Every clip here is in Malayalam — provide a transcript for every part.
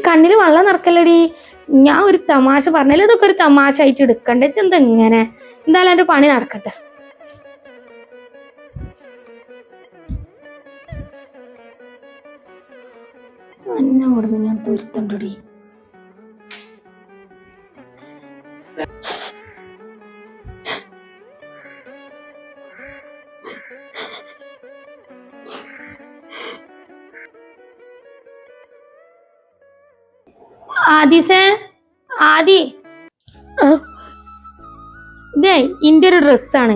കണ്ണിൽ വെള്ളം നിറക്കല്ലടി. ഞാൻ ഒരു തമാശ പറഞ്ഞാലും ഇതൊക്കെ ഒരു തമാശ ആയിട്ട് എടുക്കണ്ടേ? എന്താ ഇങ്ങനെ? എന്തായാലും എന്റെ പണി നടക്കട്ടെ. എന്നോട് ഞാൻ തീർത്തണ്ടടി. ആദിസേ, ആദി, ഇതേ ഇന്റെ ഒരു ഡ്രസ്സാണ്.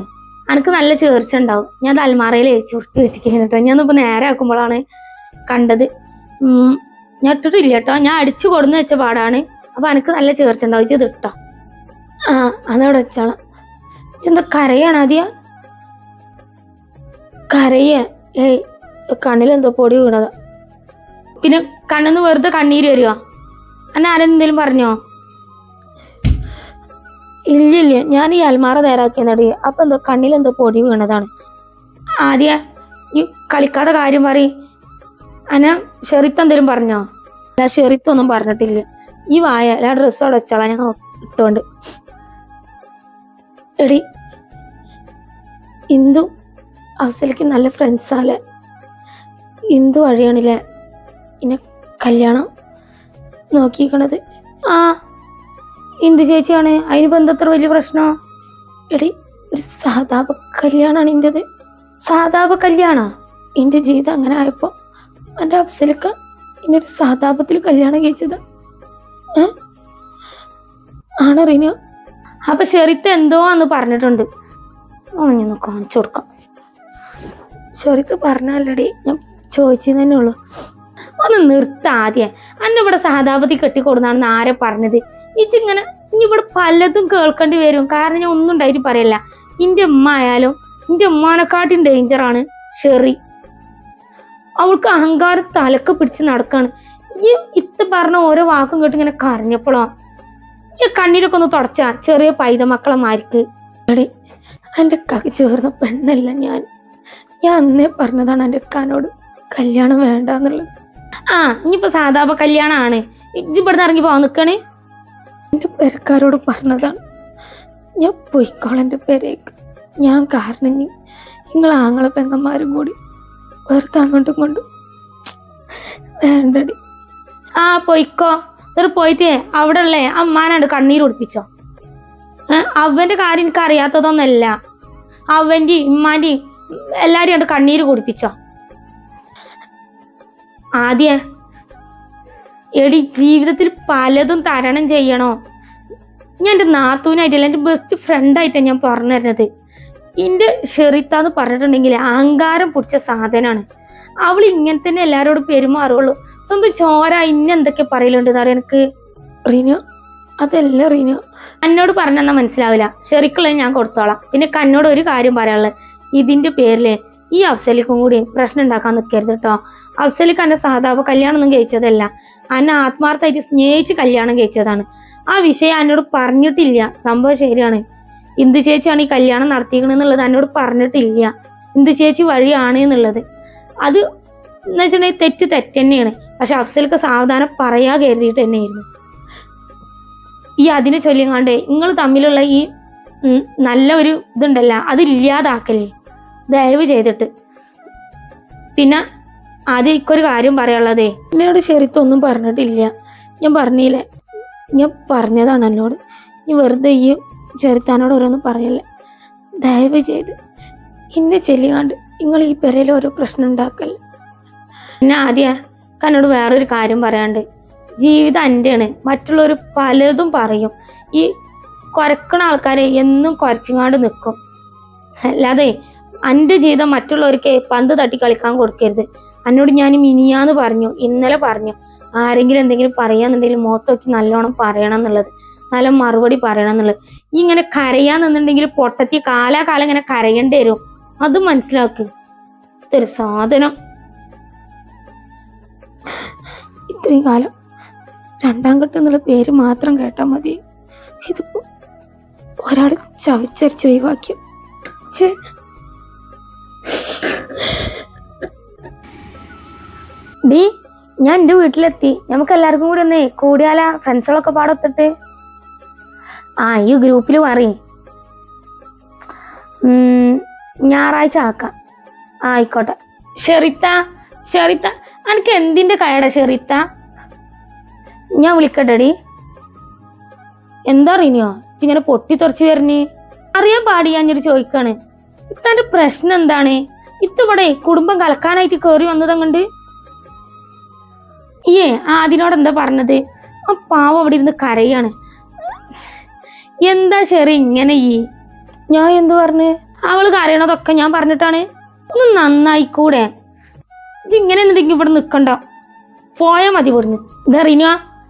എനിക്ക് നല്ല ചേർച്ച ഉണ്ടാവും. ഞാൻ അൽമാറയിൽ ചുരുട്ടി വെച്ചിരിക്കുന്നു കേട്ടോ. ഞാനിപ്പോ നേരെ ആക്കുമ്പോഴാണ് കണ്ടത്. ഞാൻ ഇട്ടിട്ടില്ല കേട്ടോ. ഞാൻ അടിച്ചു കൊടുന്ന് വെച്ച പാടാണ്. അപ്പൊ എനിക്ക് നല്ല ചേർച്ച ഉണ്ടാവും. ഇത് ഇട്ടോ. അതവിടെ വെച്ചാളാം. എന്താ കരയാണ് ആദ്യ? കരയ? കണ്ണിലെന്തോ പൊടി വീണതാ. പിന്നെ കണ്ണിന്ന് വെറുതെ കണ്ണീര് വരുവാ? അന്നെ ആരെന്തേലും പറഞ്ഞോ? ഇല്ലില്ല, ഞാൻ ഈ അൽമാറ നേരാക്കിയെന്നടി. അപ്പൊ എന്തോ കണ്ണിലെന്തോ പൊടി വീണതാണ്. ആദ്യ ഈ കളിക്കാതെ കാര്യം പറ. അന ഷെറിത്ത് എന്തേലും പറഞ്ഞോ? അല്ല, ഷെറിത്തൊന്നും പറഞ്ഞിട്ടില്ല. ഈ വായ എല്ലാ ഡ്രസ്സോടെ വെച്ചാളാ ഞാൻ ഇട്ടോണ്ട്. എടി ഇന്ദു അവസലിക്ക് നല്ല ഫ്രണ്ട്സാല്ലേ? ഇന്ദു വഴിയാണില്ലേ ഇന്നെ കല്യാണം നോക്കിക്കണത്? ഇന്ദു ചേച്ചിയാണ്. അതിനിപ്പോ എന്തത്ര വലിയ പ്രശ്നോ? എടി ഒരു സാധാപ കല്യാണാണ് ഇന്റത്. സാധാപ കല്യാണ? എന്റെ ജീവിതം അങ്ങനെ ആയപ്പോ എന്റെ അഫ്സലിക്ക ഇന്നൊരു സാധാപത്തിൽ കല്യാണം കഴിച്ചത് ആണ് റീനു. അപ്പൊ ഷെറിത്ത് എന്തോ അന്ന് പറഞ്ഞിട്ടുണ്ട്. ഞാൻ കാണിച്ചു കൊടുക്കാം. ഷെറിത്ത് പറഞ്ഞല്ലടി, ഞാൻ ചോദിച്ചത് തന്നെ ഉള്ളു. ഒന്ന് നിർത്ത ആദ്യം. അന്നെ ഇവിടെ സഹതാപതി കെട്ടിക്കൊടുന്നാണെന്ന് ആരെ പറഞ്ഞത്? ഇച്ചിങ്ങനെ ഇനി ഇവിടെ പലതും കേൾക്കേണ്ടി വരും. കാരണം ഞാൻ ഒന്നും ഉണ്ടായിട്ട് പറയല്ല. എന്റെ ഉമ്മ ആയാലും എന്റെ ഉമ്മാനെക്കാട്ടും ഡേഞ്ചറാണ് ഷെറി. അവൾക്ക് അഹങ്കാരം തലക്ക് പിടിച്ച് നടക്കാണ്. ഈ ഇത്ത് പറഞ്ഞ ഓരോ വാക്കും കേട്ട് ഇങ്ങനെ കരഞ്ഞപ്പോഴോ ഈ കണ്ണീരൊക്കെ ഒന്ന് തുടച്ചാ ചെറിയ പൈത മക്കളെ മാരിക്ക്. എടി എൻ്റെ കക്ക് ചേർന്ന പെണ്ണല്ല ഞാൻ. അന്നേ പറഞ്ഞതാണ് എൻ്റെ കാനോട് കല്യാണം വേണ്ടെന്നുള്ളത്. ഇനിയിപ്പോ സാധാപ കല്യാണമാണ്. ഇജ്ജ് ഇവിടുന്ന് ഇറങ്ങി പോവാൻ നിൽക്കണേ. എൻ്റെ പെരക്കാരോട് പറഞ്ഞതാണ് ഞാൻ പോയിക്കോളാം എൻ്റെ പെരേക്ക്. ഞാൻ കാരണം നിങ്ങൾ ആങ്ങളെ പെങ്ങന്മാരും കൂടി വെറുതെ അങ്ങോട്ടും കൊണ്ടും വേണ്ടടി. പോയിക്കോ. എന്നിട്ട് പോയിട്ട് അവിടെ ഉള്ളേ അമ്മാനാണ്ട് കണ്ണീര് കുടിപ്പിച്ചോ. അവന്റെ കാര്യം എനിക്ക് അറിയാത്തതൊന്നല്ല. അവന്റെയും ഉമ്മാന്റെയും എല്ലാരും കണ്ട് കണ്ണീര് കുടിപ്പിച്ചോ. ആദ്യ എടി ജീവിതത്തിൽ പലതും തരണം ചെയ്യണോ? ഞാൻ എൻ്റെ നാത്തൂനായിട്ടല്ല, എൻ്റെ ബെസ്റ്റ് ഫ്രണ്ടായിട്ടാണ് ഞാൻ പറഞ്ഞു തരുന്നത്. എൻ്റെ ഷെറിത്താന്ന് പറഞ്ഞിട്ടുണ്ടെങ്കിൽ അഹങ്കാരം പിടിച്ച സാധനമാണ്. അവൾ ഇങ്ങനെ തന്നെ എല്ലാവരോടും പെരുമാറുള്ളൂ. സ്വന്തം ചോര എന്തൊക്കെ പറയലുണ്ടെന്ന് അറിയാം എനിക്ക്. റീനു അതല്ല റീനു, എന്നോട് പറഞ്ഞെന്നാൽ മനസ്സിലാവില്ല. ഷെറിക്കുള്ളത് ഞാൻ കൊടുത്തോളാം. പിന്നെ കന്നോട് ഒരു കാര്യം പറയാനുള്ളത്, ഇതിന്റെ പേരില് ഈ അഫ്സലിക്കും കൂടി പ്രശ്നം ഉണ്ടാക്കാൻ നിൽക്കരുത് കേട്ടോ. അഫ്സലിക്ക് എന്നെ സാധാപ കല്യാണം ഒന്നും കഴിച്ചതല്ല, എന്നെ ആത്മാർത്ഥമായിട്ട് സ്നേഹിച്ച് കല്യാണം കഴിച്ചതാണ്. ആ വിഷയം എന്നോട് പറഞ്ഞിട്ടില്ല. സംഭവം ശരിയാണ്. ഇന്ദു ചേച്ചിയാണ് ഈ കല്യാണം നടത്തിക്കണെന്നുള്ളത് എന്നോട് പറഞ്ഞിട്ടില്ല. ഇന്ദു ചേച്ചി വഴിയാണ് എന്നുള്ളത്. അത് എന്ന് വെച്ചിട്ടുണ്ടെങ്കിൽ തെറ്റ് തന്നെയാണ്. പക്ഷെ അഫ്സലിക്ക് സാവധാനം പറയാ കരുതിയിട്ട് തന്നെയായിരുന്നു. ഈ അതിനെ ചൊല്ലിങ്ങാണ്ട് നിങ്ങൾ തമ്മിലുള്ള ഈ നല്ല ഒരു ഇതുണ്ടല്ല, അത് ഇല്ലാതാക്കല്ലേ ദയവ് ചെയ്തിട്ട്. പിന്നെ ആദ്യം ഇക്കൊരു കാര്യം പറയാനുള്ളതേ, എന്നോട് ഷെറിത്തൊന്നും പറഞ്ഞിട്ടില്ല. ഞാൻ പറഞ്ഞില്ലേ, ഞാൻ പറഞ്ഞതാണ് എന്നോട്. നീ വെറുതെ ഈ ചെറുത്താനോട് ഓരോന്നും പറയല്ലേ. ദയവ് ചെയ്ത് എന്നെ ചെല്ലിക്കാണ്ട് നിങ്ങൾ ഈ പെരയിൽ ഓരോ പ്രശ്നം ഉണ്ടാക്കല്ലേ. പിന്നെ ആദ്യം എന്നോട് വേറൊരു കാര്യം പറയാണ്ട്, ജീവിതം എൻ്റെയാണ്. മറ്റുള്ളവർ പലതും പറയും. ഈ കുരക്കണ ആൾക്കാരെ എന്നും കുരച്ചിങ്ങാണ്ട് നിൽക്കും. അല്ലാതെ എൻ്റെ ജീവിതം മറ്റുള്ളവർക്ക് പന്ത് തട്ടി കളിക്കാൻ കൊടുക്കരുത്. എന്നോട് ഞാൻ മിനിയാന്ന് പറഞ്ഞു, ഇന്നലെ പറഞ്ഞു, ആരെങ്കിലും എന്തെങ്കിലും പറയാന്നുണ്ടെങ്കിൽ മുഖത്ത് നോക്കി നല്ലോണം പറയണം എന്നുള്ളത്, നല്ല മറുപടി പറയണം എന്നുള്ളത്. ഈ ഇങ്ങനെ കരയാന്നുണ്ടെങ്കിൽ പൊട്ടത്തി കാലാകാലം ഇങ്ങനെ കരയേണ്ടി വരും. അത് മനസ്സിലാക്ക്. ഇതൊരു സാധനം. ഇത്രയും കാലം രണ്ടാം ഘട്ടം എന്നുള്ള പേര് മാത്രം കേട്ടാൽ മതി. ഇതിപ്പോ ഒരാൾ ചവച്ചരിച്ച് ഒഴിവാക്കി. ഡി ഞാൻ എൻ്റെ വീട്ടിലെത്തി. നമുക്ക് എല്ലാവർക്കും കൂടി ഒന്നേ കൂടിയാലാ, ഫ്രണ്ട്സുകളൊക്കെ പാടൊത്തിട്ട്. ഈ ഗ്രൂപ്പിൽ പറയും. ഞായറാഴ്ച ആക്കാം. ആയിക്കോട്ടെ. ഷെറിത്ത എനിക്ക് എന്തിന്റെ കയട ഷെറിത്ത? ഞാൻ വിളിക്കട്ടെടി. എന്താ അറിയോ ഇങ്ങനെ പൊട്ടിത്തെറിച്ച് വരണേ? അറിയാൻ പാടിയാ ഞാൻ ചോദിക്കാണ്. തന്റെ പ്രശ്നം എന്താണ്? ഇത്തവിടെ കുടുംബം കലക്കാനായിട്ട് കയറി വന്നതങ്ങണ്ട്. അതിനോട് എന്താ പറഞ്ഞത്? ആ പാവം അവിടെ ഇരുന്ന് കരയാണ്. എന്താ ഷെറി ഇങ്ങനെ? ഞാൻ എന്ത് പറഞ്ഞു? അവള് കരയണതൊക്കെ ഞാൻ പറഞ്ഞിട്ടാണ്. ഒന്ന് നന്നായിക്കൂടെ? ഇങ്ങനെ എന്തെങ്കിലും ഇവിടെ നിക്കണ്ട, പോയാ മതി ഇവിടുന്ന്. ഇതറിഞ്ഞ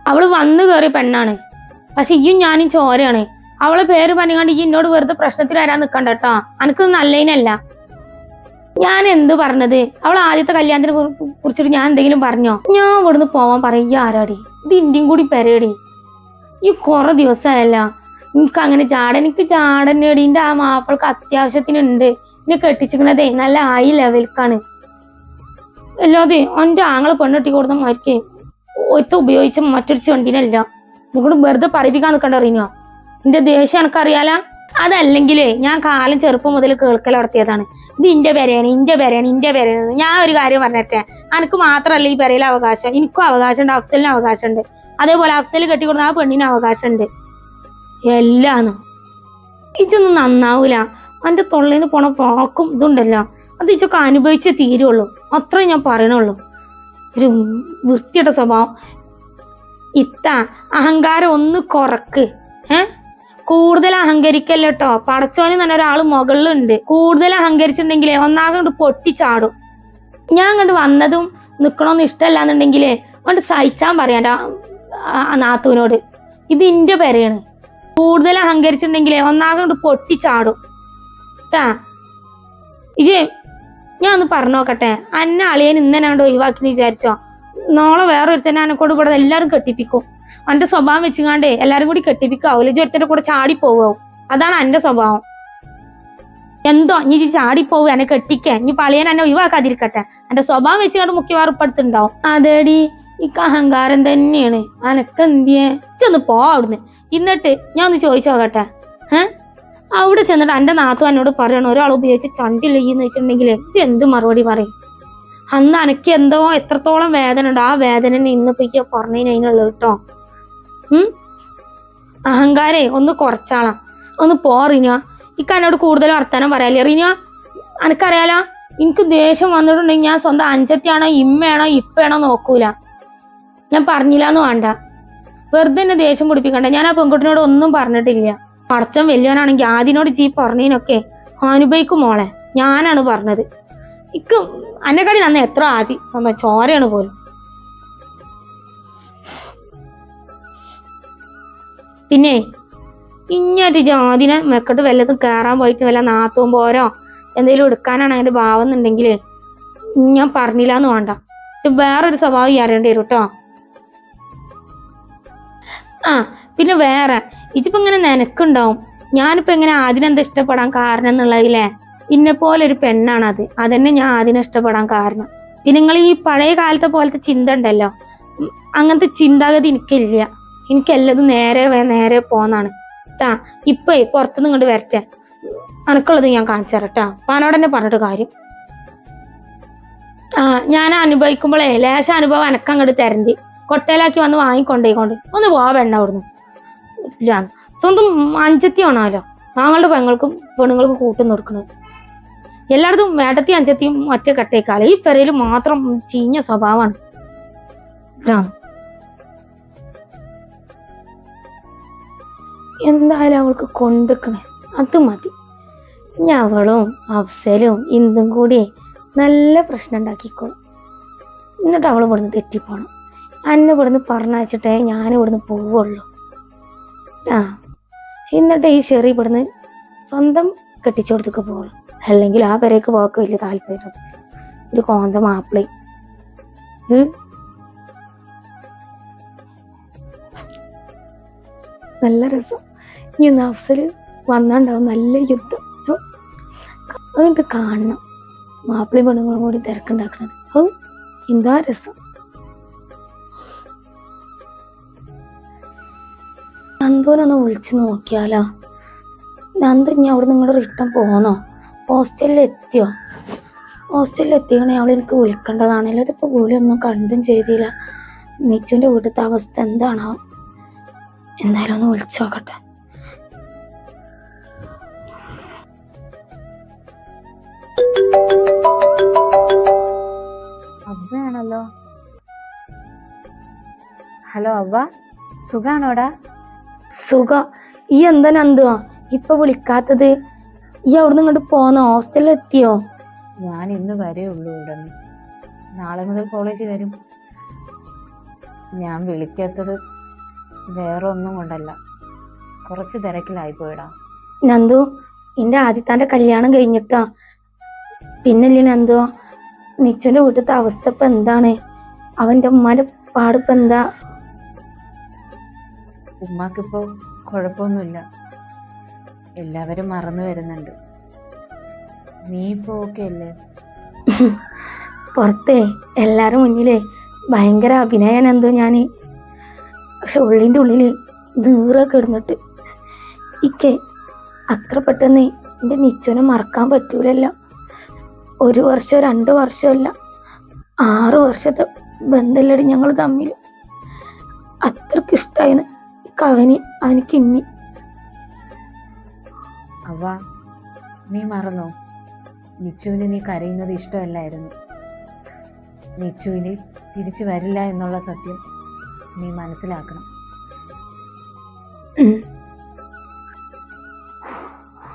അവള് വന്നു കയറിയ പെണ്ണാണ്. പക്ഷെ ഞാനും ചോരയാണ്. അവളെ പേര് പറഞ്ഞാണ്ട് എന്നോട് വെറുതെ പ്രശ്നത്തിൽ വരാൻ നിക്കണ്ട കേട്ടോ. എനിക്കത് നല്ലതിനല്ല. ഞാൻ എന്ത് പറഞ്ഞത്? അവൾ ആദ്യത്തെ കല്യാണത്തിനെ കുറിച്ചിട്ട് ഞാൻ എന്തെങ്കിലും പറഞ്ഞോ? ഞാൻ ഇവിടുന്ന് പോവാൻ പറയും. ആരാടി ഇത്? ഇന്ത്യയും കൂടി പെരേടി. കുറെ ദിവസമായല്ല എനിക്ക് അങ്ങനെ എനിക്ക് ചാടനേടി. എൻ്റെ ആ മാപ്പിൾക്ക് അത്യാവശ്യത്തിനുണ്ട്. എന്നെ കെട്ടിച്ചിരിക്കണതേ നല്ല ഹൈ ലെവൽക്കാണ്. അല്ലാതെ എൻ്റെ ആങ്ങളെ പെണ്ണെട്ടി കൊടുത്ത മാർക്ക് ഒത്ത ഉപയോഗിച്ച മറ്റൊരു ചെണ്ടിനല്ല. നിങ്ങളോട് വെറുതെ പറയിപ്പിക്കാൻ നിൽക്കണ്ട അറിഞ്ഞോ? എന്റെ ദേഷ്യം എനിക്കറിയാലാ. അതല്ലെങ്കിലേ ഞാൻ കാലം ചെറുപ്പം മുതൽ കേൾക്കൽ നടത്തിയതാണ്. ഇത് ഇന്റെ പേരയാണ്. ഞാൻ ഒരു കാര്യം പറഞ്ഞിട്ടെ, എനിക്ക് മാത്രമല്ല ഈ പേരയിൽ അവകാശം. എനിക്കും അവകാശമുണ്ട്, അഫ്സലിന് അവകാശമുണ്ട്. അതേപോലെ അഫ്സൽ കെട്ടിക്കൊടുത്ത ആ പെണ്ണിന് അവകാശമുണ്ട്. എല്ലാന്നും ഇതൊന്നും നന്നാവൂല. എൻ്റെ തൊള്ളിന്ന് പോണ പോക്കും ഇതുണ്ടല്ലോ, അത് ഇച്ചൊക്കെ അനുഭവിച്ചേ തീരുള്ളൂ. അത്രേ ഞാൻ പറയണുള്ളൂ. ഒരു വൃത്തിയുടെ സ്വഭാവം. അഹങ്കാരം ഒന്ന് കുറക്ക്. കൂടുതൽ അഹങ്കരിക്കല്ലോ കേട്ടോ. പടച്ചോന് തന്നെ ഒരാള് മുകളിലുണ്ട്. കൂടുതൽ അഹങ്കരിച്ചിട്ടുണ്ടെങ്കിലേ ഒന്നാകെ പൊട്ടിച്ചാടും. ഞാൻ അങ്ങോട്ട് വന്നതും നിക്കണോന്ന് ഇഷ്ടമല്ലാന്നുണ്ടെങ്കിലേ അങ്ങോട്ട് സഹിച്ചാൻ പറയാൻ നാത്തൂനോട്. ഇത് ഇന്റെ പേരെയാണ്. കൂടുതൽ അഹങ്കരിച്ചിട്ടുണ്ടെങ്കിലേ ഒന്നാകെ പൊട്ടിച്ചാടും. ഞാൻ ഒന്ന് പറഞ്ഞു നോക്കട്ടെ. അന്ന അളിയൻ ഇന്നനാണ്ട് ഒഴിവാക്കി വിചാരിച്ചോ, നാളെ വേറൊരുത്തന്നെ എന്നെക്കൂടെ ഇവിടെ എല്ലാവരും കെട്ടിപ്പിക്കും. എൻ്റെ സ്വഭാവം വെച്ചുകാണ്ടേ എല്ലാരും കൂടി കെട്ടിപ്പിക്കാവൂല. ഒരുത്തന്റെ കൂടെ ചാടിപ്പോവും. അതാണ് എൻ്റെ സ്വഭാവം. എന്തോ ഇനി ചാടിപ്പോവും, എന്നെ കെട്ടിക്ക. ഇനി പളിയൻ എന്നെ ഒഴിവാക്കാതിരിക്കട്ടെ. എൻ്റെ സ്വഭാവം വെച്ചുകാണ്ട് മുഖ്യവാറുപ്പെടുത്തുണ്ടാവും. അതേടി ഇക്ക് അഹങ്കാരം തന്നെയാണ്. അനക്കെന്തിയെ ചെന്ന് പോ അവിടുന്ന്. എന്നിട്ട് ഞാൻ ഒന്ന് ചോദിച്ചു നോക്കട്ടെ. അവിടെ ചെന്നിട്ട് എൻ്റെ നാത്തു എന്നോട് പറയണം ഒരാൾ ഉപയോഗിച്ച് ചണ്ടില്ലെന്ന് വെച്ചിട്ടുണ്ടെങ്കിൽ ഇത് എന്ത് മറുപടി പറയും? അന്ന് എനിക്ക് എന്തോ എത്രത്തോളം വേദന ഉണ്ട്. ആ വേദന ഇന്നിപ്പോ പറഞ്ഞതിനുള്ളത് കേട്ടോ. അഹങ്കാരേ ഒന്ന് കുറച്ചാളാ. ഒന്ന് പോ റിന. എന്നോട് കൂടുതൽ വർത്താനം പറയാല്ലേ റിന? എനിക്കറിയാലോ, എനിക്ക് ദേഷ്യം വന്നിട്ടുണ്ടെങ്കിൽ ഞാൻ സ്വന്തം അഞ്ചത്തിയാണോ ഇമ്മയാണോ ഇപ്പയാണോ നോക്കൂല. ഞാൻ പറഞ്ഞില്ലാന്ന് വേണ്ട. വെറുതെ എന്നെ ദേഷ്യം പിടിപ്പിക്കണ്ട. ഞാൻ ആ പെൺകുട്ടിനോട് ഒന്നും പറഞ്ഞിട്ടില്ല. പടച്ചൻ വലിയവനാണെങ്കിൽ ആദ്യനോട് പറഞ്ഞതിനൊക്കെ അനുഭവിക്കും മോളെ. ഞാനാണ് പറഞ്ഞത്. ഇക്ക് അന്നെക്കാടി നന്ന എത്ര ആദ്യം സ്വന്തം ചോരയാണ് പോലും. പിന്നെ ഇഞ്ഞാറ്റ് ജാതിനെ മെക്കട്ട് വല്ലതും കയറാൻ പോയിട്ട് വല്ല നാത്തും പോരോ എന്തെങ്കിലും എടുക്കാനാണ് അതിന്റെ ഭാവം എന്നുണ്ടെങ്കിൽ ഞാൻ പറഞ്ഞില്ലാന്ന് വേണ്ട. വേറൊരു സ്വഭാവം അറിയേണ്ടി വരും കേട്ടോ. പിന്നെ വേറെ ഇതിപ്പോ ഇങ്ങനെ നിനക്കുണ്ടാവും. ഞാനിപ്പോ എങ്ങനെ അതിനെന്താ ഇഷ്ടപ്പെടാൻ കാരണം എന്നുള്ളതില്ലേ, ഇന്നെ പോലെ ഒരു പെണ്ണാണ് അത്. അതന്നെ ഞാൻ അതിനെ ഇഷ്ടപ്പെടാൻ കാരണം. പിന്നെ നിങ്ങൾ ഈ പഴയ കാലത്തെ പോലത്തെ ചിന്ത ഉണ്ടല്ലോ, അങ്ങനത്തെ ചിന്താഗതി എനിക്കില്ല. എനിക്കെല്ലതും നേരെ പോന്നാണ് ട്ടാ. ഇപ്പൊ പുറത്തുനിന്ന് ഇങ്ങോട്ട് വരട്ടെ, അനക്കുള്ളത് ഞാൻ കാണിച്ചു തരട്ടാ. പാനോട് തന്നെ പറഞ്ഞിട്ട് കാര്യം. ഞാൻ അനുഭവിക്കുമ്പോഴേ ലേശ അനുഭവം അനക്കങ്ങോട്ട് തരണ്ടി കൊട്ടയിലാക്കി വന്ന് വാങ്ങിക്കൊണ്ടേക്കൊണ്ട് ഒന്ന് പോവെണ്ണ അവിടുന്ന്. ഇല്ല സ്വന്തം അഞ്ചത്തി ആണല്ലോ ഞങ്ങളുടെ പെണ്ണുങ്ങൾക്ക് കൂട്ടം കൊടുക്കുന്നത്. എല്ലായിടത്തും വേട്ടത്തി അഞ്ചത്തിയും ഒറ്റ കട്ടേക്കാല. ഈ പെരയിൽ മാത്രം ചീഞ്ഞ സ്വഭാവമാണ്. എന്തായാലും അവൾക്ക് കൊണ്ടുക്കണേ, അത് മതി. ഇനി അവളും അഫ്സലും ഇന്തും കൂടി നല്ല പ്രശ്നം ഉണ്ടാക്കിക്കോളും. എന്നിട്ട് അവൾ ഇവിടുന്ന് തെറ്റിപ്പോണം. അന്നെ ഇവിടുന്ന് പറഞ്ഞയച്ചിട്ടേ ഞാൻ ഇവിടുന്ന് പോവുള്ളൂ. എന്നിട്ട് ഈ ഷെറി ഇവിടുന്ന് സ്വന്തം കെട്ടിച്ചു കൊടുത്തൊക്കെ പോകുള്ളൂ. അല്ലെങ്കിൽ ആ പെരേക്ക് പോക്ക് വലിയ താല്പര്യം. ഒരു കോന്ത മാപ്പിളി. നല്ല രസം. ഇനി അഫ്സല് വന്നാണ്ടാവും നല്ല യുദ്ധം. അതുകൊണ്ട് കാണണം മാപ്പിളി പെണ്ണുങ്ങളും കൂടി തിരക്കുണ്ടാക്കണത്. എന്താ രസം. നന്ദൂനൊന്ന് വിളിച്ചു നോക്കിയാലോ? നന്ദു ഇനി അവിടെ നിങ്ങളുടെ റിട്ടേൺ പോന്നോ? ഹോസ്റ്റലിൽ എത്തിയോ? ഹോസ്റ്റലിൽ എത്തിക്കണേ അവൾ എനിക്ക് വിളിക്കേണ്ടതാണല്ലോ. ഇതിപ്പോൾ വിളിയൊന്നും കണ്ടും ചെയ്തില്ല. നിച്ചുവിൻ്റെ വീട്ടിലത്തെ അവസ്ഥ എന്താണോ? എന്തായാലും ഒന്ന് വിളിച്ചു നോക്കട്ടെ. അവ്വയാണല്ലോ. ഹലോ അവ്വ, സുഖാണോടാ? സുഖം. ഈ എന്താ നന്ദുവോ ഇപ്പൊ വിളിക്കാത്തത്? ഈ അവിടെ നിന്ന് ഇങ്ങോട്ട് പോന്നോ? ഹോസ്റ്റലിൽ എത്തിയോ? ഞാൻ ഇന്ന് വരേ ഉള്ളൂ ഇവിടെ. നാളെ മുതൽ കോളേജ് വരും. ഞാൻ വിളിക്കാത്തത് വേറെ ഒന്നും കൊണ്ടല്ല, കുറച്ച് തിരക്കിലായി പോയിടാ. നന്ദു, എന്റെ ആദ്യത്താന്റെ കല്യാണം കഴിഞ്ഞിട്ടാ. പിന്നല്ലേ നന്ദു, നിച്ചുവിന്റെ വീട്ടിലത്തെ അവസ്ഥ ഇപ്പൊ എന്താണ്? അവന്റെ ഉമ്മാന്റെ പാടിപ്പോ എന്താ? ഉമ്മാക്കിപ്പോ കുഴപ്പമൊന്നുമില്ല, എല്ലാവരും മറന്നു വരുന്നുണ്ട്. നീ ഇപ്പൊ ഓക്കെ അല്ലേ? പുറത്തേ എല്ലാരും മുന്നിലേ ഭയങ്കര അഭിനയം എന്തോ ഞാന്. പക്ഷെ ഉള്ളിൻ്റെ ഉള്ളില് നീറൊക്കെ ഇടുന്നിട്ട് ഇക്കെ അത്ര പെട്ടെന്ന് എൻ്റെ നിച്ചുവിനെ മറക്കാൻ പറ്റൂലല്ലോ. 1 വർഷം 2 വർഷമല്ല, 6 വർഷത്തെ ബന്ധമല്ലടി ഞങ്ങൾ തമ്മിൽ. അത്രക്ക് ഇഷ്ടമായിന്ന് അവനിക്ക് ഇനി. അവ നീ മറന്നോ? നിച്ചുവിന് നീ കരയുന്നത് ഇഷ്ടമല്ലായിരുന്നു. നിച്ചുവിന് തിരിച്ചു വരില്ല എന്നുള്ള സത്യം നീ മനസ്സിലാക്കണം.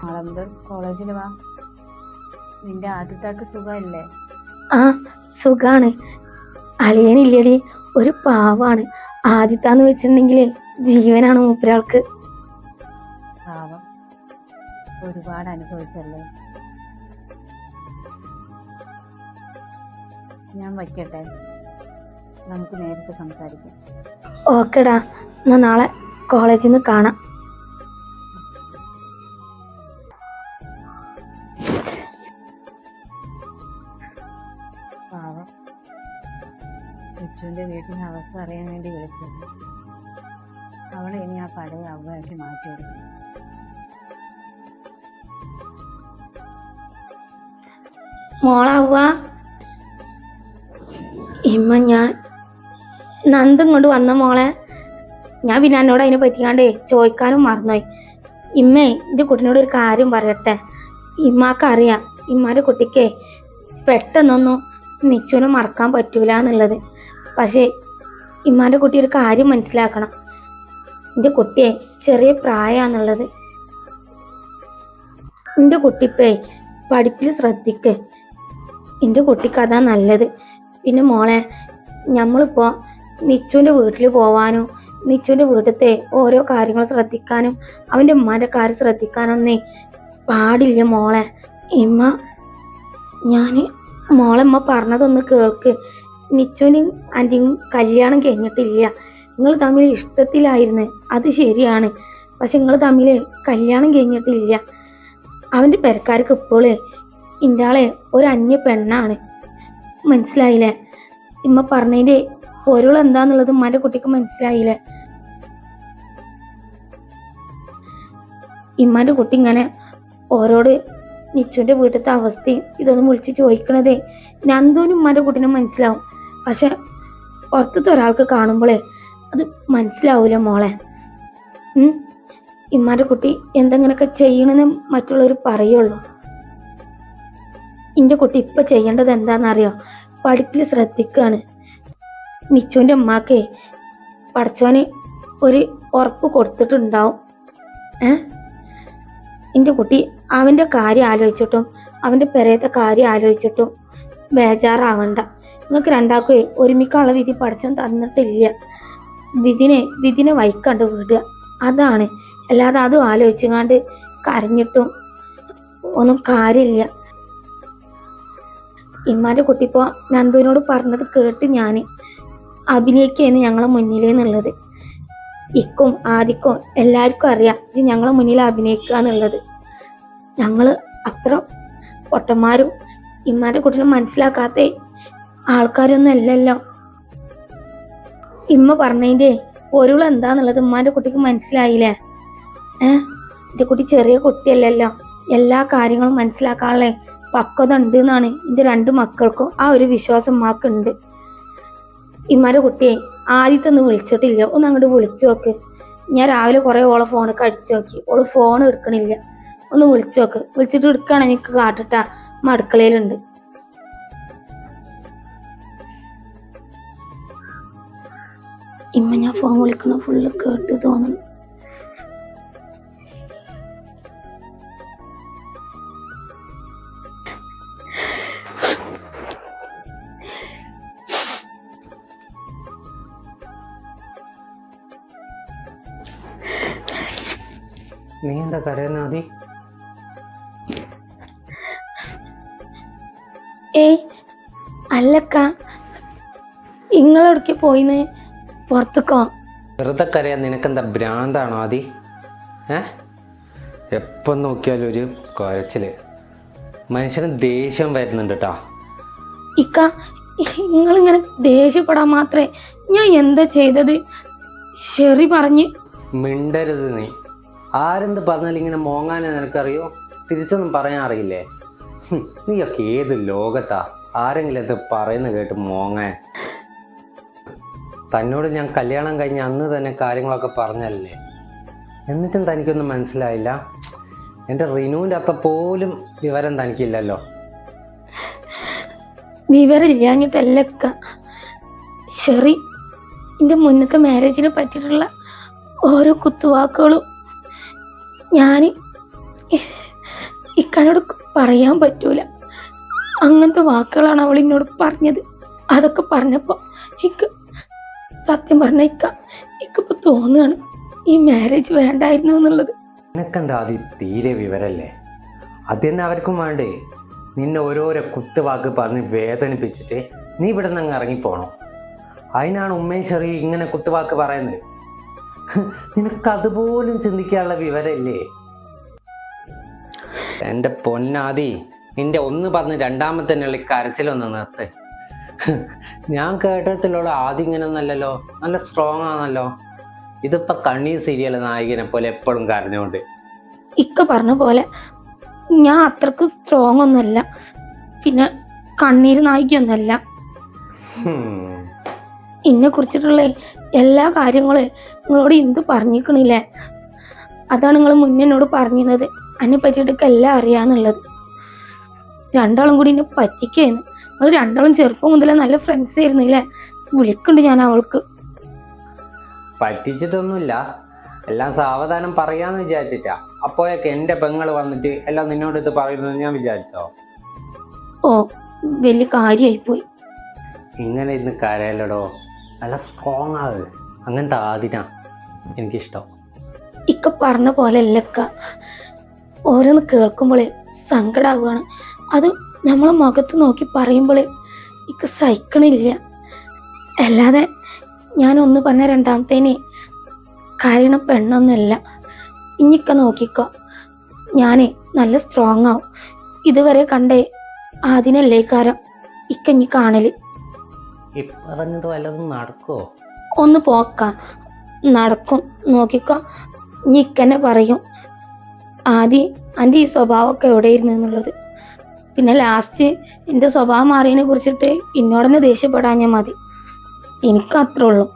നാളെ മുതൽ കോളേജിൽ വാ. നിന്റെ ആദ്യത്താക്ക് സുഖമല്ലേ? ആ സുഖാണ്. അളിയനില്ലടി, ഒരു പാവാണ്. ആദ്യത്താന്ന് വെച്ചിട്ടുണ്ടെങ്കിലേ ജീവനാണ് മൂപ്പരാൾക്ക്. പാവം, ഒരുപാട് അനുഭവിച്ചല്ലേ. ഞാൻ വയ്ക്കട്ടെ, നമുക്ക് നേരിട്ട് സംസാരിക്കാം. ഓക്കെടാ, എന്നാ നാളെ കോളേജിൽ നിന്ന് കാണാം. പാവം, നിച്ചുവിൻ്റെ വീട്ടിലെ അവസ്ഥ അറിയാൻ വേണ്ടി വിളിച്ചത്. അവളെ ഇനി ആ പഴയ അവയാക്കി മാറ്റിയെടുക്കണം. മോളാവ ഇമ്മ, ഞാൻ നന്ദ ഇങ്ങോട്ട് വന്ന മോളെ. ഞാൻ പിന്നെ എന്നോട് അതിനെ പറ്റിക്കാണ്ടേ ചോദിക്കാനും മറന്നുപോയി. ഇമ്മേ, എൻ്റെ കുട്ടീനോട് ഒരു കാര്യം പറയട്ടെ. ഇമ്മാക്കറിയാം ഇമ്മാൻ്റെ കുട്ടിക്ക് പെട്ടെന്നൊന്നും നിച്ചുവിനെ മറക്കാൻ പറ്റൂല എന്നുള്ളത്. പക്ഷേ ഇമ്മാൻ്റെ കുട്ടി ഒരു കാര്യം മനസ്സിലാക്കണം. എൻ്റെ കുട്ടിയെ ചെറിയ പ്രായമാണെന്നുള്ളത്. എൻ്റെ കുട്ടിപ്പേ പഠിപ്പിൽ ശ്രദ്ധിക്ക്. എൻ്റെ കുട്ടിക്ക് അതാ നല്ലത്. പിന്നെ മോളെ, നമ്മളിപ്പോൾ നിച്ചുവിൻ്റെ വീട്ടിൽ പോവാനും നിച്ചുവിൻ്റെ വീട്ടിലത്തെ ഓരോ കാര്യങ്ങൾ ശ്രദ്ധിക്കാനും അവൻ്റെ ഉമ്മാൻ്റെ കാര്യം ശ്രദ്ധിക്കാനൊന്നേ പാടില്ല മോളെ. മോളമ്മ പറഞ്ഞതൊന്ന് കേൾക്ക്. നിച്ചുവിനും ആൻറ്റിയും കല്യാണം കഴിഞ്ഞിട്ടില്ല. നിങ്ങൾ തമ്മിൽ ഇഷ്ടത്തിലായിരുന്നു, അത് ശരിയാണ്. പക്ഷെ നിങ്ങൾ തമ്മിൽ കല്യാണം കഴിഞ്ഞിട്ടില്ല. അവൻ്റെ പെരക്കാർക്ക് ഇപ്പോൾ ഇൻ്റാളെ ഒരു അന്യ പെണ്ണാണ്. മനസ്സിലായില്ലേ? ഇമ്മ പറഞ്ഞതിൻ്റെ പൊരുൾ എന്താന്നുള്ളത് ഉമ്മാൻ്റെ കുട്ടിക്ക് മനസ്സിലായില്ലേ? ഇമ്മാൻ്റെ കുട്ടി ഇങ്ങനെ ഓരോട് നിച്ചുവിൻ്റെ വീട്ടിലത്തെ അവസ്ഥയും ഇതൊന്നും വിളിച്ച് ചോദിക്കണതേ നന്ദുവിനും ഉമ്മാൻ്റെ കുട്ടീനും മനസ്സിലാവും. പക്ഷെ പുറത്തത്തെ ഒരാൾക്ക് കാണുമ്പോഴേ അത് മനസ്സിലാവൂല മോളെ. ഇമ്മാൻ്റെ കുട്ടി എന്തെങ്ങനെയൊക്കെ ചെയ്യണമെന്ന് മറ്റുള്ളവർ പറയുള്ളൂ. എൻ്റെ കുട്ടി ഇപ്പം ചെയ്യേണ്ടത് എന്താണെന്നറിയോ? പഠിപ്പിൽ ശ്രദ്ധിക്കുകയാണ്. നിച്ചുവിൻ്റെ ഉമ്മാക്കേ പഠിച്ചവന് ഒരു ഉറപ്പ് കൊടുത്തിട്ടുണ്ടാവും. എൻ്റെ കുട്ടി അവൻ്റെ കാര്യം ആലോചിച്ചിട്ടും അവൻ്റെ പെരയത്തെ കാര്യം ആലോചിച്ചിട്ടും ബേജാറാവണ്ട. നിങ്ങൾക്ക് രണ്ടാൾക്കും ഒരുമിക്കാനുള്ള വിധി പഠിച്ചവൻ തന്നിട്ടില്ല. വിധിനെ വൈക്കണ്ട് വിടുക, അതാണ്. അല്ലാതെ അതും ആലോചിച്ചങ്ങാണ്ട് കരഞ്ഞിട്ടും ഒന്നും കാര്യമില്ല. ഇമ്മാൻ്റെ കുട്ടി ഇപ്പോൾ നന്ദുവിനോട് പറഞ്ഞത് കേട്ട് ഞാൻ അഭിനയിക്കുകയാണ് ഞങ്ങളെ മുന്നിലെന്നുള്ളത്. ഇക്കും ആദിക്കും എല്ലാവർക്കും അറിയാം ഇത് ഞങ്ങളെ മുന്നിൽ അഭിനയിക്കുക എന്നുള്ളത്. ഞങ്ങൾ അത്ര പൊട്ടന്മാരും ഇമ്മാൻ്റെ കുട്ടീനെ മനസ്സിലാക്കാത്ത ആൾക്കാരൊന്നും അല്ലല്ലോ. ഇമ്മ പറഞ്ഞതിൻ്റെ പൊരുൾ എന്താന്നുള്ളത് ഉമ്മാന്റെ കുട്ടിക്ക് മനസ്സിലായില്ലേ? എൻ്റെ കുട്ടി ചെറിയ കുട്ടിയല്ലല്ലോ, എല്ലാ കാര്യങ്ങളും മനസ്സിലാക്കാനുള്ള പക്വത ഉണ്ട് എന്നാണ് എൻ്റെ 2 മക്കൾക്കും ആ ഒരു വിശ്വാസം ഉമ്മാക്കുണ്ട്. ഇമ്മാന്റെ കുട്ടിയെ ആദ്യത്തെ ഒന്ന് വിളിച്ചിട്ടില്ല, ഒന്ന് അങ്ങോട്ട് വിളിച്ചു നോക്ക്. ഞാൻ രാവിലെ കുറേ ഓളെ ഫോണൊക്കെ അടിച്ചു നോക്കി, ഓള് ഫോൺ എടുക്കണില്ല. ഒന്ന് വിളിച്ചു നോക്ക്, വിളിച്ചിട്ട് എടുക്കുകയാണെങ്കിൽ എനിക്ക് കാട്ടിട്ടാ, അടുക്കളയിലുണ്ട്. ഇമ്മ ഞാൻ ഫോൺ വിളിക്കണ ഫുള്ള് കേട്ട് തോന്നുന്നു. നീ എന്താ കരയുന്ന ആദി? ഏയ് അല്ലക്ക, ഇങ്ങളെവിടേക്ക് പോയിന്ന്? പുറത്തേക്കോ? വെറുതെ കരയാൻ നിനക്കെന്താ ഭ്രാന്താണോ ആദി? എപ്പം നോക്കിയാലും ഒരു കരച്ചില്. മനുഷ്യന് ദേഷ്യം വരുന്നുണ്ട് കേട്ടാ. ഇക്ക, നിങ്ങളിങ്ങനെ ദേഷ്യപ്പെടാൻ മാത്രമേ ഞാൻ എന്താ ചെയ്തത്? ശരി പറഞ്ഞ് മിണ്ടരുത് നീ. ആരെന്ത് പറഞ്ഞാലും ഇങ്ങനെ മോങ്ങാനെ നിനക്കറിയോ? തിരിച്ചൊന്നും പറയാൻ അറിയില്ലേ? നീയൊക്കെ ഏത് ലോകത്താ? ആരെങ്കിലും അത് പറയുന്ന കേട്ട് മോങ്ങാൻ. തന്നോട് ഞാൻ കല്യാണം കഴിഞ്ഞ അന്ന് തന്നെ കാര്യങ്ങളൊക്കെ പറഞ്ഞല്ലേ, എന്നിട്ടും തനിക്കൊന്നും മനസ്സിലായില്ല. എൻ്റെ റിനുവിൻ്റെ അത്ര പോലും വിവരം തനിക്കില്ലല്ലോ. വിവരമില്ലാഞ്ഞിട്ടല്ലക്ക, ശരി എൻ്റെ മുന്നത്തെ മാരേജിനെ പറ്റിയിട്ടുള്ള ഓരോ കുത്തുവാക്കുകളും ഞാൻ ഇക്കാനോട് പറയാൻ പറ്റൂല. അങ്ങനത്തെ വാക്കുകളാണ് അവൾ എന്നോട് പറഞ്ഞത്. അതൊക്കെ പറഞ്ഞപ്പോൾ സത്യം പറഞ്ഞ ഇക്കിപ്പോൾ തോന്നുകയാണ് ഈ മാരേജ് വേണ്ടായിരുന്നു എന്നുള്ളത്. നിനക്കെന്താ ആദി തീരെ വിവരല്ലേ? അത് തന്നെ അവർക്കും വേണ്ടേ? നിന്നെ ഓരോരോ കുത്തുവാക്ക് പറഞ്ഞ് വേദനിപ്പിച്ചിട്ട് നീ ഇവിടെ നിന്ന് അങ്ങ് ഇറങ്ങിപ്പോണം. അതിനാണ് ഉമ്മയും ചെറിയ ഇങ്ങനെ കുത്തുവാക്ക് പറയുന്നത്. നിനക്കതുപോലും ചിന്തിക്കാനുള്ള വിവരമില്ലേ? എൻ്റെ പൊന്നാദി, നിന്റെ ഒന്ന് പറഞ്ഞ് രണ്ടാമത്തെ തന്നെ കരച്ചിലൊന്ന് നിർത്ത്. ഞാൻ കേട്ടത്തിലുള്ള ആദ്യം ഇങ്ങനെ ഒന്നല്ലല്ലോ, നല്ല സ്ട്രോങ് ആണല്ലോ. ഇതിപ്പോ കണ്ണീർ സീരിയൽ നായികനെ പോലെ എപ്പോഴും കരഞ്ഞോണ്ട്. ഇക്ക പറഞ്ഞ പോലെ ഞാൻ അത്രക്ക് സ്ട്രോങ് ഒന്നല്ല, പിന്നെ കണ്ണീര് നായിക്കൊന്നല്ല. എന്നെ കുറിച്ചിട്ടുള്ള എല്ലാ കാര്യങ്ങളും നിങ്ങളോട് എന്ത് പറഞ്ഞിക്കണില്ലേ? അതാണ് നിങ്ങൾ മുന്നേ എന്നോട് പറഞ്ഞിരുന്നത്, അതിനെ പറ്റിയിട്ടൊക്കെ എല്ലാം അറിയാന്നുള്ളത്. 2 ആളും കൂടി എന്നെ പറ്റിക്കായിരുന്നു. നിങ്ങൾ 2 ആളും ചെറുപ്പം മുതലേ നല്ല ഫ്രണ്ട്സ് ആയിരുന്നില്ലേ? വിളിക്കുന്നുണ്ട് ഞാൻ അവൾക്ക്. പറ്റിച്ചിട്ടൊന്നുമില്ല, എല്ലാം സാവധാനം പറയാന്ന് വിചാരിച്ചിട്ടാ. അപ്പോഴൊക്കെ എൻ്റെ പെങ്ങൾ വന്നിട്ട് എല്ലാം നിന്നോട് ഇത് പറയുന്നത് ഞാൻ വിചാരിച്ചോ? ഓ, വലിയ കാര്യമായി പോയി. ഇങ്ങനെ ഇരുന്ന് കരയല്ലടോ, നല്ല സ്ട്രോങ് ആവ്. അങ്ങനത്തെ ആദിനാ എനിക്കിഷ്ടം. ഇക്ക പറഞ്ഞ പോലെ അല്ലക്ക, ഓരോന്ന് കേൾക്കുമ്പോഴേ സങ്കടാവുകയാണ്. അത് നമ്മളെ മുഖത്ത് നോക്കി പറയുമ്പോഴേ ഇക്ക സഹിക്കണില്ല. അല്ലാതെ ഞാനൊന്ന് പറഞ്ഞ രണ്ടാമത്തേനെ കരയണ പെണ്ണൊന്നുമല്ല. ഇനിക്ക നോക്കിക്കോ, ഞാനേ നല്ല സ്ട്രോങ് ആവും. ഇതുവരെ കണ്ടേ അതിനല്ലേക്കാരം ഇക്ക ഇനി കാണല്. പറഞ്ഞത് വല്ലതും നടക്കോ? ഒന്ന് പോക്കാം, നടക്കും. നോക്കിക്കോ, ഇനി ഇക്കന്നെ പറയും ആദ്യം എൻ്റെ ഈ സ്വഭാവമൊക്കെ എവിടെയിരുന്നു എന്നുള്ളത്. പിന്നെ ലാസ്റ്റ് എൻ്റെ സ്വഭാവം മാറിയതിനെ കുറിച്ചിട്ട് എന്നോടന്നെ ദേഷ്യപ്പെടാൻ ഞാൻ മതി. എനിക്കത്രേ ഉള്ളൂ.